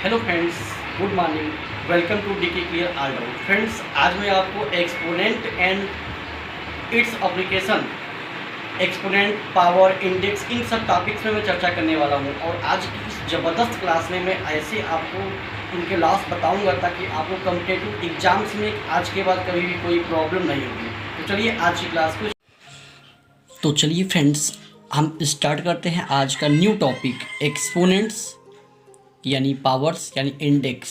Hello friends, good morning. Welcome to D K clear all doubt. Friends, आज मैं आपको exponent and its application, exponent, power, index, इन सब topics में मैं चर्चा करने वाला हूं। और आज की इस ज़बरदस्त क्लास में मैं ऐसे आपको उनके लॉस बताऊंगा ताकि आपको कॉम्पिटिटिव एग्जाम्स में आज के बाद कभी भी कोई प्रॉब्लम नहीं होगी। तो चलिए आज की क्लास को चलिए फ्रेंड्स, हम स्टार्ट करते हैं आज का न्यू टॉपिक, एक्सपोनेंट्स यानी पावर्स यानी इंडेक्स।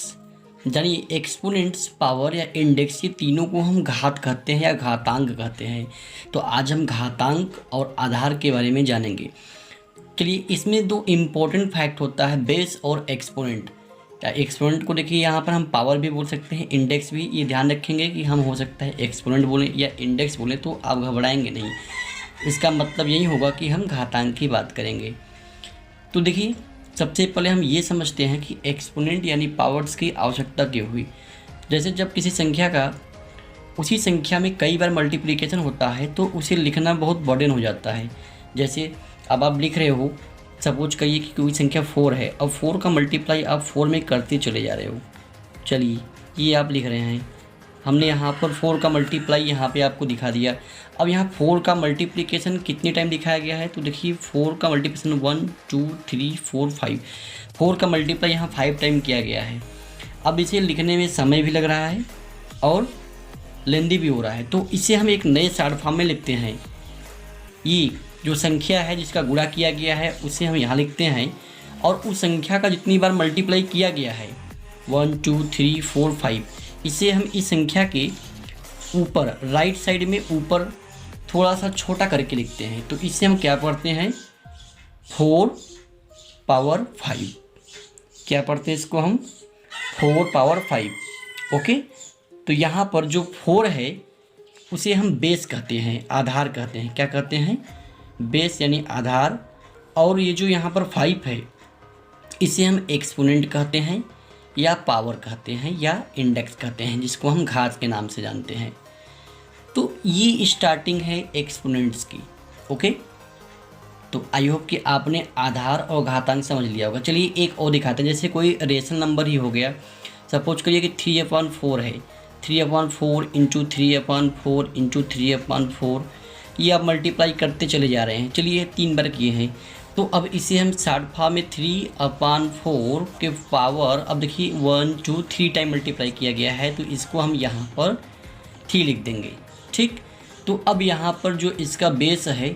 यानी एक्सपोनेंट्स, पावर या इंडेक्स, ये तीनों को हम घात कहते हैं या घातांक कहते हैं। तो आज हम घातांक और आधार के बारे में जानेंगे। चलिए, इसमें दो इम्पोर्टेंट फैक्ट होता है, बेस और एक्सपोनेंट। या एक्सपोनेंट को देखिए, यहाँ पर हम पावर भी बोल सकते हैं, इंडेक्स भी। ये ध्यान रखेंगे कि हम हो सकता है एक्सपोनेंट बोलें या इंडेक्स बोलें, तो आप घबराएंगे नहीं। इसका मतलब यही होगा कि हम घातांक की बात करेंगे। तो देखिए, सबसे पहले हम ये समझते हैं कि एक्सपोनेंट यानी पावर्स की आवश्यकता क्यों हुई। जैसे जब किसी संख्या का उसी संख्या में कई बार मल्टीप्लिकेशन होता है तो उसे लिखना बहुत बर्डन हो जाता है। जैसे अब आप लिख रहे हो, सपोज करिए कि कोई संख्या 4 है। अब 4 का मल्टीप्लाई आप 4 में करते चले जा रहे हो। चलिए, ये आप लिख रहे हैं, हमने यहाँ पर 4 का मल्टीप्लाई यहाँ पे आपको दिखा दिया। अब यहाँ 4 का मल्टीप्लिकेशन कितने टाइम दिखाया गया है, तो देखिए 4 का मल्टीप्लिकेशन 1 2 3 4 5, 4 का मल्टीप्लाई यहाँ 5 टाइम किया गया है। अब इसे लिखने में समय भी लग रहा है और लेंदी भी हो रहा है, तो इसे हम एक नए शॉर्ट फॉर्म में लिखते हैं। ये जो संख्या है जिसका गुणा किया गया है उसे हम यहाँ लिखते हैं, और उस संख्या का जितनी बार मल्टीप्लाई किया गया है 1 2 3 4 5, इसे हम इस संख्या के ऊपर राइट साइड में ऊपर थोड़ा सा छोटा करके लिखते हैं। तो इससे हम क्या पढ़ते हैं, 4 पावर 5। क्या पढ़ते हैं इसको हम, 4 पावर 5। ओके, तो यहाँ पर जो 4 है उसे हम बेस कहते हैं, आधार कहते हैं। क्या कहते हैं, बेस यानी आधार। और ये जो यहाँ पर 5 है इसे हम एक्सपोनेंट कहते हैं या पावर कहते हैं या इंडेक्स कहते हैं, जिसको हम घात के नाम से जानते हैं। तो ये स्टार्टिंग है एक्सपोनेंट्स की। ओके, तो आई होप कि आपने आधार और घातांक समझ लिया होगा। चलिए एक और दिखाते हैं। जैसे कोई रेशनल नंबर ही हो गया, सपोज करिए कि 3/4 है। 3/4 इंटू 3/4 इंटू 3/4, ये आप मल्टीप्लाई करते चले जा रहे हैं। चलिए 3 बार किए हैं, तो अब इसे हम शॉर्ट फॉर्म में 3/4 के पावर, अब देखिए 1 2 3 टाइम मल्टीप्लाई किया गया है, तो इसको हम यहाँ पर 3 लिख देंगे। ठीक, तो अब यहाँ पर जो इसका बेस है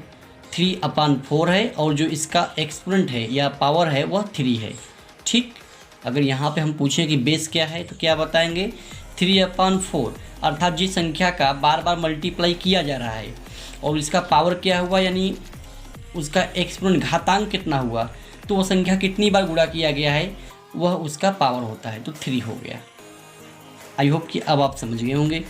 3/4 है, और जो इसका एक्सपोनेंट है या पावर है वह 3 है। ठीक, अगर यहाँ पे हम पूछें कि बेस क्या है तो क्या बताएंगे, 3/4, अर्थात जिस संख्या का बार बार मल्टीप्लाई किया जा रहा है और इसका पावर क्या हुआ, यानी उसका एक्सपोनेंट घातांक कितना हुआ, तो वह संख्या कितनी बार गुणा किया गया है वह उसका पावर होता है, तो 3 हो गया। आई होप कि अब आप समझ गए होंगे।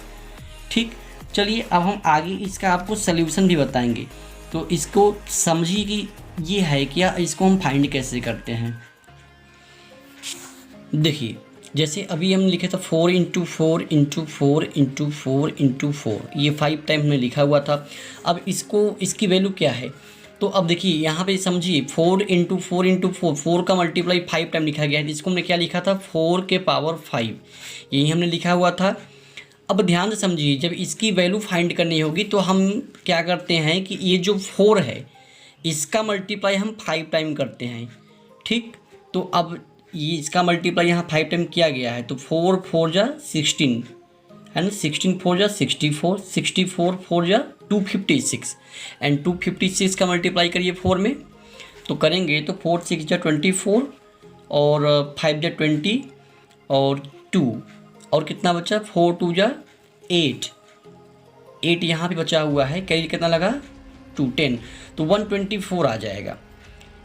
ठीक, चलिए अब हम आगे इसका आपको सल्यूशन भी बताएंगे। तो इसको समझिए कि ये है क्या, इसको हम फाइंड कैसे करते हैं। देखिए, जैसे अभी हम लिखे था 4 इंटू 4 इंटू 4 इंटू 4 इंटू 4, ये 5 टाइम हमने लिखा हुआ था। अब इसकी वैल्यू क्या है, तो अब देखिए यहाँ पे समझिए 4 इंटू 4 इंटू 4, 4 का मल्टीप्लाई 5 टाइम लिखा गया है। इसको हमने क्या लिखा था, 4 के पावर 5, यही हमने लिखा हुआ था। अब ध्यान से समझिए, जब इसकी वैल्यू फाइंड करनी होगी तो हम क्या करते हैं कि ये जो 4 है इसका मल्टीप्लाई हम 5 टाइम करते हैं। ठीक, तो अब ये इसका मल्टीप्लाई यहाँ 5 टाइम किया गया है, तो 4 4 जा 16 है ना, 16 4 जा 64, 64 4 जा 256, एंड 256 का मल्टीप्लाई करिए 4 में, तो करेंगे तो 4 6 जा 24 और 5 जा 20 और 2, और कितना बचा, 4 2 जा 8 यहाँ पे बचा हुआ है। कैरी कितना लगा, 2 10, तो 124 आ जाएगा।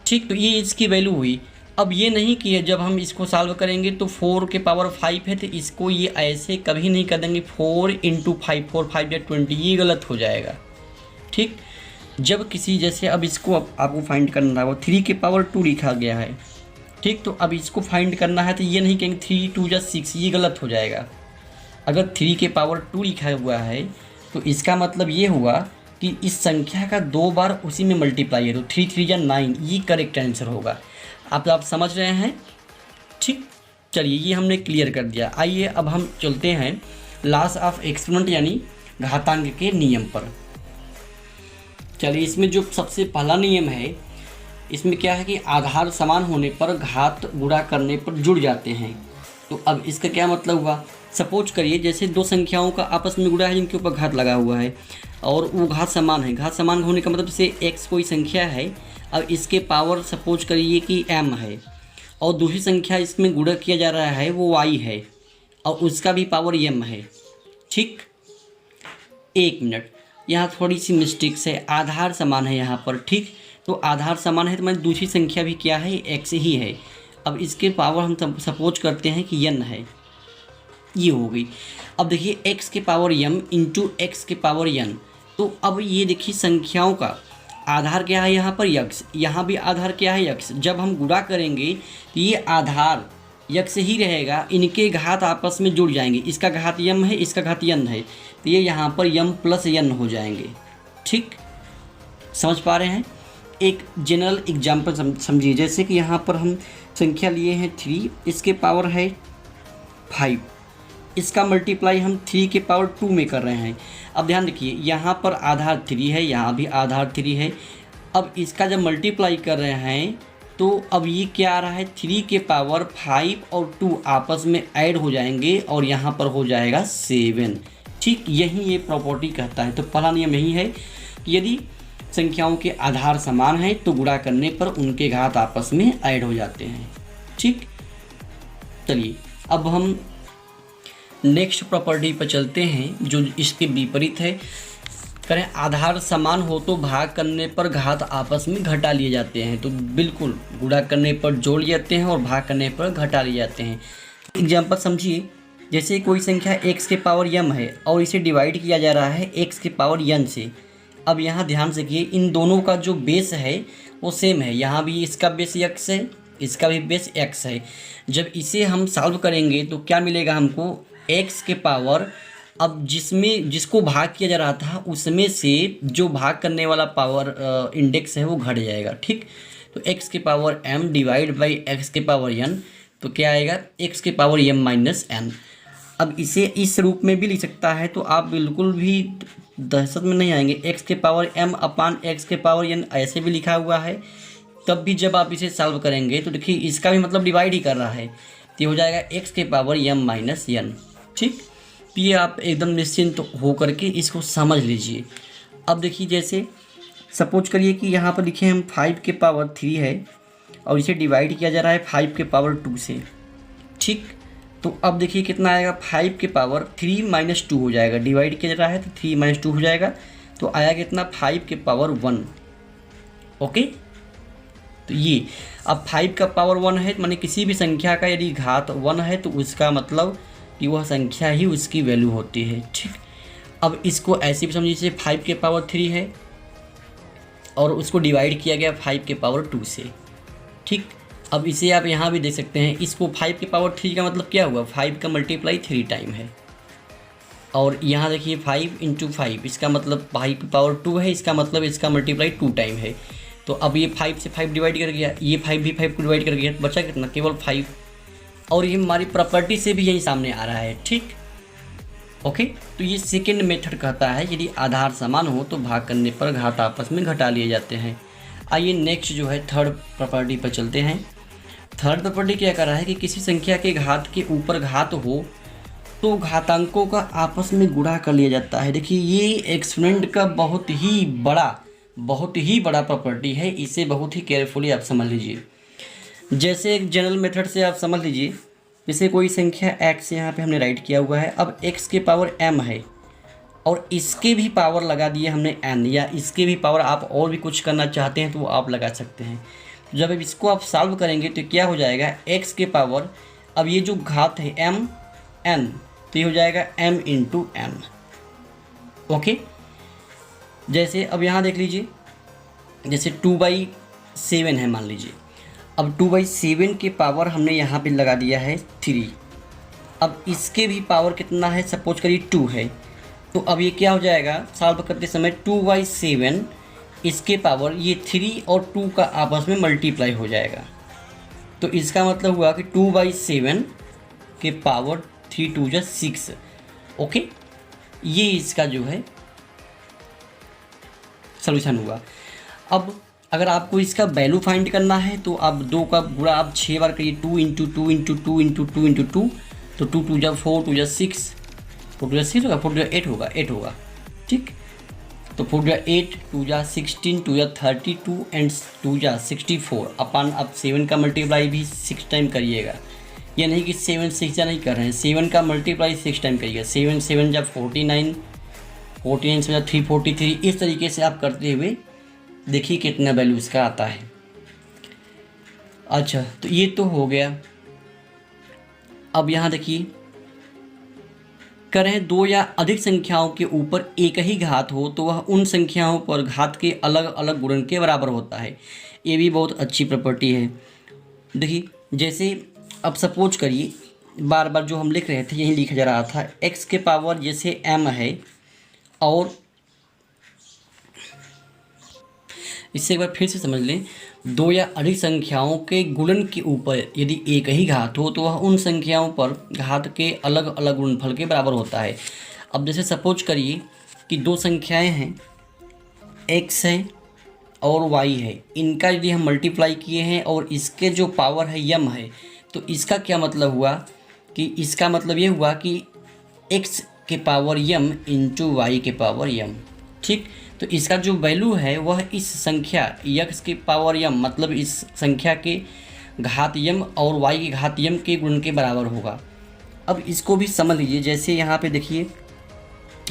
ठीक, तो ये इसकी वैल्यू हुई। अब ये नहीं कि जब हम इसको सॉल्व करेंगे तो 4 के पावर 5 है, तो इसको ये ऐसे कभी नहीं कर देंगे 4 इंटू 5, 4 5 या 20, ये गलत हो जाएगा। ठीक, जब किसी, जैसे अब इसको आपको फाइंड करना है, वो 3 के पावर 2 लिखा गया है। ठीक, तो अब इसको फाइंड करना है तो ये नहीं कहेंगे 3 2 जा 6, ये गलत हो जाएगा। अगर 3 के पावर 2 लिखा हुआ है तो इसका मतलब ये हुआ कि इस संख्या का 2 बार उसी में मल्टीप्लाई है, तो 3 3 जा 9, ये करेक्ट आंसर होगा। आप समझ रहे हैं। ठीक, चलिए ये हमने क्लियर कर दिया। आइए अब हम चलते हैं लॉस ऑफ एक्सपोनेंट यानी घातांक के नियम पर। चलिए इसमें जो सबसे पहला नियम है, इसमें क्या है कि आधार समान होने पर घात गुणा करने पर जुड़ जाते हैं। तो अब इसका क्या मतलब हुआ, सपोज करिए जैसे दो संख्याओं का आपस में गुणा है जिनके ऊपर घात लगा हुआ है और वो घात समान है। घात समान होने का मतलब जैसे x कोई संख्या है, अब इसके पावर सपोज करिए कि m है और दूसरी संख्या इसमें गुणा किया जा रहा है वो y है और उसका भी पावर m है। ठीक, एक मिनट, यहाँ थोड़ी सी मिस्टेक्स है, आधार समान है यहाँ पर। ठीक, तो आधार समान है तो मैंने दूसरी संख्या भी क्या है, x ही है। अब इसके पावर हम सपोज करते हैं कि n है, ये हो गई। अब देखिए x के पावर m इंटू एक्स के पावर n, तो अब ये देखिए संख्याओं का आधार क्या है यहाँ पर x, यहाँ भी आधार क्या है x। जब हम गुणा करेंगे तो ये आधार x ही रहेगा, इनके घात आपस में जुड़ जाएंगे। इसका घात m है, इसका घात n है, तो ये यहाँ पर m प्लस n हो जाएंगे। ठीक, समझ पा रहे हैं। एक जनरल एग्जाम्पल समझिए, जैसे कि यहाँ पर हम संख्या लिए हैं 3, इसके पावर है 5, इसका मल्टीप्लाई हम 3 के पावर 2 में कर रहे हैं। अब ध्यान रखिए यहाँ पर आधार 3 है, यहाँ भी आधार 3 है। अब इसका जब मल्टीप्लाई कर रहे हैं तो अब ये क्या आ रहा है, 3 के पावर 5 और 2 आपस में ऐड हो जाएंगे और यहाँ पर हो जाएगा 7। ठीक, यही ये प्रॉपर्टी कहता है। तो पहला नियम यही है कि यदि संख्याओं के आधार समान हैं तो गुणा करने पर उनके घात आपस में ऐड हो जाते हैं। ठीक, चलिए अब हम नेक्स्ट प्रॉपर्टी पर चलते हैं जो इसके विपरीत है। करें आधार समान हो तो भाग करने पर घात आपस में घटा लिए जाते हैं। तो बिल्कुल गुणा करने पर जोड़ लिए जाते हैं और भाग करने पर घटा लिए जाते हैं। एग्जाम्पल समझिए, जैसे कोई संख्या x के पावर m है और इसे डिवाइड किया जा रहा है x के पावर n से। अब यहाँ ध्यान से देखिए, इन दोनों का जो बेस है वो सेम है। यहाँ भी इसका बेस x है, इसका भी बेस x है। जब इसे हम सॉल्व करेंगे तो क्या मिलेगा हमको, x के पावर, अब जिसको भाग किया जा रहा था उसमें से जो भाग करने वाला पावर इंडेक्स है वो घट जाएगा। ठीक, तो x के power m divide by x के पावर n, तो क्या आएगा, x के पावर m माइनस n। अब इसे इस रूप में भी लिख सकता है तो आप बिल्कुल भी दहशत में नहीं आएंगे। x के पावर m अपान x के पावर n ऐसे भी लिखा हुआ है। तब भी जब आप इसे सॉल्व करेंगे तो देखिए इसका भी मतलब डिवाइड ही कर रहा है, तो ये हो जाएगा x के पावर m माइनस n। ठीक, तो ये आप एकदम निश्चिंत हो करके इसको समझ लीजिए। अब देखिए जैसे सपोज करिए कि यहाँ पर लिखे हम 5 के पावर 3 है और इसे डिवाइड किया जा रहा है 5 के पावर 2 से। ठीक, तो अब देखिए कितना आएगा, 5 के पावर 3 माइनस 2 हो जाएगा, डिवाइड किया जा रहा है तो 3 माइनस 2 हो जाएगा, तो आया कितना, 5 के पावर 1। ओके, तो ये अब 5 का पावर 1 है, माने किसी भी संख्या का यदि घात 1 है तो उसका मतलब कि वह संख्या ही उसकी वैल्यू होती है। ठीक, अब इसको ऐसे भी समझिए, 5 के पावर 3 है और उसको डिवाइड किया गया 5 के पावर 2 से। ठीक, अब इसे आप यहाँ भी देख सकते हैं, इसको 5 के पावर 3 का मतलब क्या हुआ, 5 का मल्टीप्लाई 3 टाइम है। और यहाँ देखिए 5 इंटू 5, इसका मतलब 5 की पावर 2 है, इसका मतलब इसका मल्टीप्लाई 2 टाइम है। तो अब ये 5 से 5 डिवाइड कर गया, ये 5 भी 5 को डिवाइड कर गया, बचा कितना, केवल 5। और ये हमारी प्रॉपर्टी से भी यही सामने आ रहा है। ठीक, ओके, तो ये सेकेंड मेथड कहता है यदि आधार समान हो तो भाग करने पर घात आपस में घटा लिए जाते हैं। आइए नेक्स्ट जो है थर्ड प्रॉपर्टी पर चलते हैं। थर्ड प्रॉपर्टी क्या कर रहा है कि किसी संख्या के घात के ऊपर घात हो तो घातांकों का आपस में गुणा कर लिया जाता है। देखिए ये एक्सपोनेंट का बहुत ही बड़ा प्रॉपर्टी है, इसे बहुत ही केयरफुली आप समझ लीजिए। जैसे एक जनरल मेथड से आप समझ लीजिए, जैसे कोई संख्या x यहाँ पे हमने राइट किया हुआ है, अब x के पावर m है और इसके भी पावर लगा दिए हमने n, या इसके भी पावर आप और भी कुछ करना चाहते हैं तो वो आप लगा सकते हैं। जब अब इसको आप सॉल्व करेंगे तो क्या हो जाएगा, x के पावर, अब ये जो घात है m n, तो ये हो जाएगा m इंटू n। ओके, जैसे अब यहाँ देख लीजिए, जैसे 2/7 है मान लीजिए, अब 2/7 के पावर हमने यहाँ पे लगा दिया है 3। अब इसके भी पावर कितना है, सपोज करिए 2 है, तो अब ये क्या हो जाएगा, सॉल्व करते समय 2/7 इसके पावर ये 3 और 2 का आपस में मल्टीप्लाई हो जाएगा। तो इसका मतलब हुआ कि 2/7 के पावर 3 2 जा 6। ओके, ये इसका जो है सॉल्यूशन हुआ। अब अगर आपको इसका वैल्यू फाइंड करना है तो आप 2 का गुणा आप 6 बार करिए, 2 इंटू 2 इंटू 2 इंटू 2 इंटू 2, तो 2 2 जा 4, 2 जा 6, 4 2 जा 6 होगा, 4 2 जा 8 होगा, 8 होगा। ठीक, तो 4 2 जा 8, 2 जा 16, 2 जा 32 एंड 2 जा 64 अपन। अब 7 का मल्टीप्लाई भी 6 टाइम करिएगा, ये नहीं कि 7 6 जा नहीं कर रहे हैं, 7 का मल्टीप्लाई 6 टाइम करिएगा। 7 7 जा 49, 49 से 343, इस तरीके से आप करते हुए देखिए कितना वैल्यू इसका आता है। अच्छा, तो ये तो हो गया। अब यहाँ देखिए करें 2 या अधिक संख्याओं के ऊपर एक ही घात हो तो वह उन संख्याओं पर घात के अलग अलग गुणन के बराबर होता है। ये भी बहुत अच्छी प्रॉपर्टी है। देखिए जैसे अब सपोज करिए, बार बार जो हम लिख रहे थे यही लिखा जा रहा था, x के पावर जैसे m है और इससे एक बार फिर से समझ लें, 2 या अधिक संख्याओं के गुणन के ऊपर यदि एक ही घात हो तो वह उन संख्याओं पर घात के अलग अलग गुणनफल के बराबर होता है। अब जैसे सपोज करिए कि 2 संख्याएं हैं, x है और y है, इनका यदि हम मल्टीप्लाई किए हैं और इसके जो पावर है m है, तो इसका क्या मतलब हुआ कि इसका मतलब ये हुआ कि x के पावर m इंटू वाई के पावर m। ठीक, तो इसका जो वैल्यू है वह इस संख्या x के पावर m मतलब इस संख्या के घात m और y की घात m के गुणन के बराबर होगा। अब इसको भी समझ लीजिए, जैसे यहाँ पे देखिए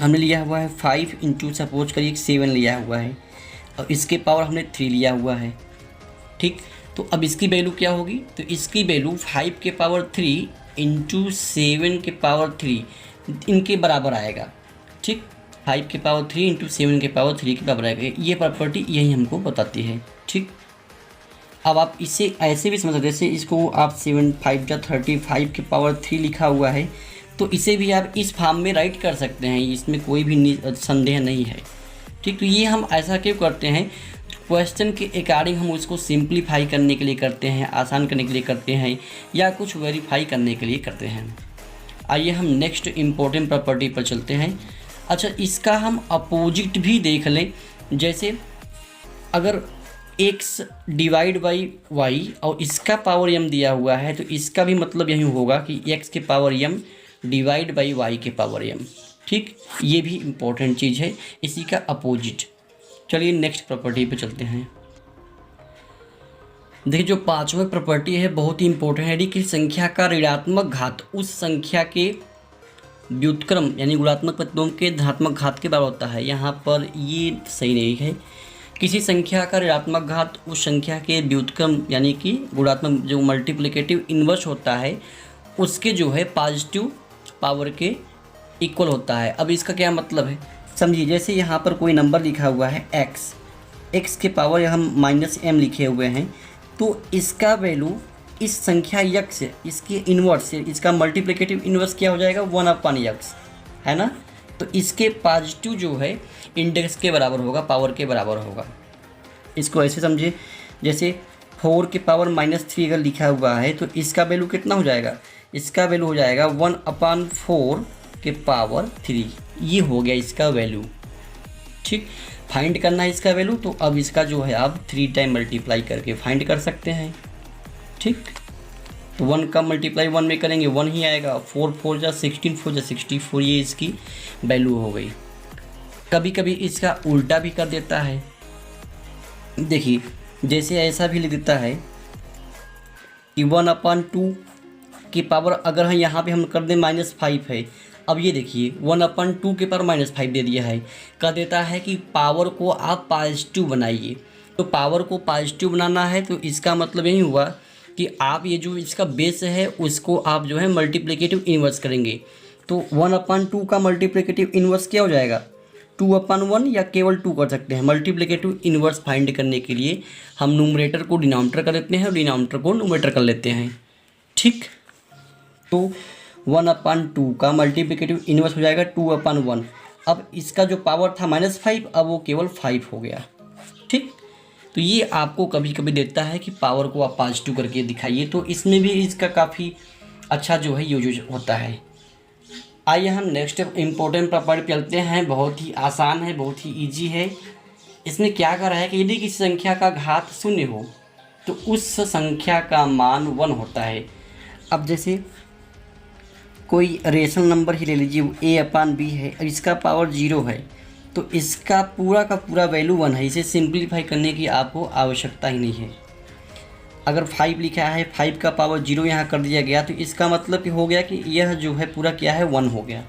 हमने लिया हुआ है 5 इंटू सपोज करिए 7 लिया हुआ है और इसके पावर हमने 3 लिया हुआ है। ठीक, तो अब इसकी वैल्यू क्या होगी, तो इसकी वैल्यू 5 के पावर 3 इंटू 7 के पावर 3 इनके बराबर आएगा। ठीक, 5 के पावर 3 इंटू 7 के पावर 3 के बराबर आएगा। ये प्रॉपर्टी यही हमको बताती है। ठीक, अब आप इसे ऐसे भी समझ सकते हैं, जैसे इसको आप 7 5 जा 35 के पावर 3 लिखा हुआ है, तो इसे भी आप इस फॉर्म में राइट कर सकते हैं, इसमें कोई भी संदेह नहीं है। ठीक, तो ये हम ऐसा क्यों करते हैं, क्वेश्चन के अकॉर्डिंग हम उसको सिंप्लीफाई करने के लिए करते हैं, आसान करने के लिए करते हैं, या कुछ वेरीफाई करने के लिए करते हैं। आइए हम नेक्स्ट इम्पोर्टेंट प्रॉपर्टी पर चलते हैं। अच्छा, इसका हम अपोजिट भी देख लें, जैसे अगर x डिवाइड बाई वाई और इसका पावर m दिया हुआ है तो इसका भी मतलब यही होगा कि x के power m divide by y के पावर m। ठीक, ये भी इम्पोर्टेंट चीज़ है, इसी का अपोजिट। चलिए नेक्स्ट प्रॉपर्टी पे चलते हैं। देखिए जो 5वां प्रॉपर्टी है बहुत ही इम्पोर्टेंट है। यदि किसी संख्या का ऋणात्मक घात उस संख्या के व्युत्क्रम यानी गुणात्मक प्रतिलोम के धनात्मक घात के बराबर होता है। यहाँ पर ये सही नहीं है। किसी संख्या का ऋणात्मक घात उस संख्या के व्युत्क्रम यानी कि गुणात्मक जो मल्टीप्लिकेटिव इन्वर्स होता है उसके जो है पॉजिटिव पावर के इक्वल होता है। अब इसका क्या मतलब है समझिए, जैसे यहाँ पर कोई नंबर लिखा हुआ है x के पावर हम -m लिखे हुए हैं, तो इसका वैल्यू इस संख्या x से इसके इन्वर्स से इसका मल्टीप्लिकेटिव इन्वर्स क्या हो जाएगा 1/x, है ना। तो इसके पॉजिटिव जो है इंडेक्स के बराबर होगा, पावर के बराबर होगा। इसको ऐसे समझिए, जैसे 4 के पावर -3 अगर लिखा हुआ है तो इसका वैल्यू कितना हो जाएगा, इसका वैल्यू हो जाएगा 1/4 के पावर 3। ये हो गया इसका वैल्यू। ठीक, फाइंड करना है इसका वैल्यू, तो अब इसका जो है आप 3 टाइम मल्टीप्लाई करके फाइंड कर सकते हैं। ठीक, तो 1 का मल्टीप्लाई 1 में करेंगे 1 ही आएगा। 4 4 जा 16, 4 जा 64, ये इसकी वैल्यू हो गई। कभी कभी इसका उल्टा भी कर देता है। देखिए जैसे ऐसा भी लिख देता है कि 1/2 की पावर अगर हम यहाँ पे हम कर दें -5 है। अब ये देखिए 1/2 के पावर -5 दे दिया है, कह देता है कि पावर को आप पॉजिटिव बनाइए। तो पावर को पॉजिटिव बनाना है तो इसका मतलब यही हुआ कि आप ये जो इसका बेस है उसको आप जो है मल्टीप्लिकेटिव इन्वर्स करेंगे। तो 1/2 का मल्टीप्लिकेटिव इन्वर्स क्या हो जाएगा 2/1 या केवल 2 कर सकते हैं। मल्टीप्लिकेटिव इन्वर्स फाइंड करने के लिए हम न्यूमरेटर को डिनोमिनेटर कर देते हैं और डिनोमिनेटर को न्यूमरेटर कर लेते हैं। ठीक, तो 1/2 का मल्टीप्लिकेटिव इन्वर्स हो जाएगा 2/1। अब इसका जो पावर था -5 अब वो केवल 5 हो गया। ठीक, तो ये आपको कभी कभी देता है कि पावर को आप पॉजिटिव करके दिखाइए, तो इसमें भी इसका काफ़ी अच्छा जो है यूज होता है। आइए हम नेक्स्ट इम्पोर्टेंट प्रॉपर्टी पे चलते हैं। बहुत ही आसान है, बहुत ही इजी है। इसमें क्या कर रहा है कि यदि किसी संख्या का घात 0 हो तो उस संख्या का मान 1 होता है। अब जैसे कोई रेशनल नंबर ही ले लीजिए, a/b है, और इसका पावर 0 है, तो इसका पूरा का पूरा वैल्यू 1 है। इसे सिंप्लीफाई करने की आपको आवश्यकता ही नहीं है। अगर 5 लिखा है, 5 का पावर 0 यहाँ कर दिया गया, तो इसका मतलब कि हो गया कि यह जो है पूरा क्या है 1 हो गया।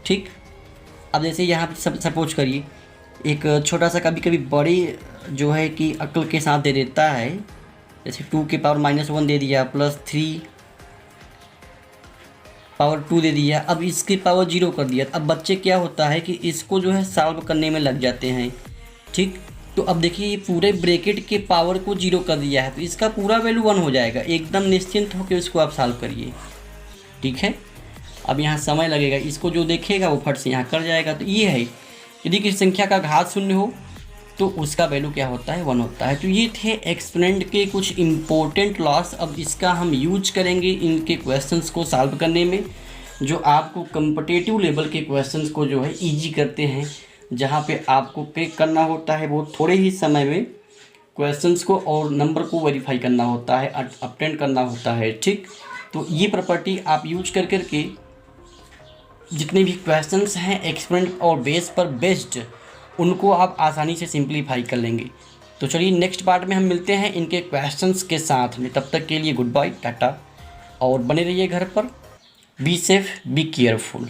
ठीक। अब जैसे यहाँ पर सपोज करिए एक छोटा सा कभी कभी बड़ी जो है कि अक्ल के साथ दे देता है, जैसे 2 के पावर -1 दे दिया, प्लस 3 पावर 2 दे दिया, अब इसकी पावर 0 कर दिया। अब बच्चे क्या होता है कि इसको जो है सॉल्व करने में लग जाते हैं। ठीक। तो अब देखिए ये पूरे ब्रैकेट के पावर को 0 कर दिया है, तो इसका पूरा वैल्यू 1 हो जाएगा। एकदम निश्चिंत होकर इसको आप सॉल्व करिए। ठीक है। अब यहाँ समय लगेगा, इसको जो देखेगा वो फट से यहाँ कर जाएगा। तो ये है, यदि किसी संख्या का घात 0 हो तो उसका वैल्यू क्या होता है 1 होता है। तो ये थे एक्सपोनेंट के कुछ इम्पोर्टेंट लॉस। अब इसका हम यूज करेंगे इनके क्वेश्चंस को सॉल्व करने में, जो आपको कॉम्पिटिटिव लेवल के क्वेश्चंस को जो है इजी करते हैं, जहाँ पे आपको क्रैक करना होता है वो थोड़े ही समय में क्वेश्चंस को और नंबर को वेरीफाई करना होता है, अटेंड करना होता है। ठीक। तो ये प्रॉपर्टी आप यूज कर करके जितने भी क्वेश्चंस हैं एक्सपोनेंट और बेस पर बेस्ड, उनको आप आसानी से सिंप्लीफाई कर लेंगे। तो चलिए नेक्स्ट पार्ट में हम मिलते हैं इनके क्वेश्चंस के साथ में। तब तक के लिए गुड बाय, टाटा, और बने रहिए घर पर। Be safe, be careful.